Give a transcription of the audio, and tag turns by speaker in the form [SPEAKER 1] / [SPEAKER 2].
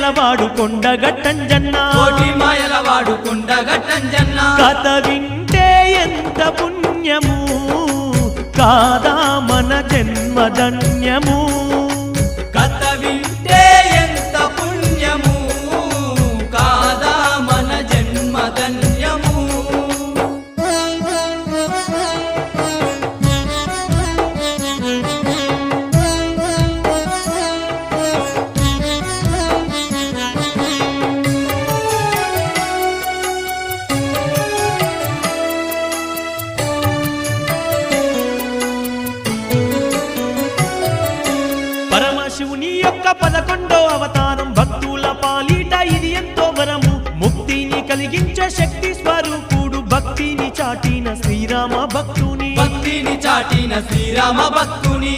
[SPEAKER 1] మాయలవాడు కొండగట్టంజన్న
[SPEAKER 2] కోటి మాయలవాడు కొండగట్టంజన్న
[SPEAKER 1] కథ వింటే ఎంత పుణ్యము కాదా మన జన్మధన్యము
[SPEAKER 2] కథ వింటే ఎంత పుణ్యము కాదా మన జన్మధన్యము
[SPEAKER 1] పరమశివుని యొక్క 11వ అవతారం భక్తుల పాలిట ఇది ఎంతో వరము ముక్తిని కలిగించే శక్తి స్వరూపుడు భక్తిని చాటిన శ్రీరామ భక్తుని
[SPEAKER 2] భక్తిని చాటిన శ్రీరామ భక్తుని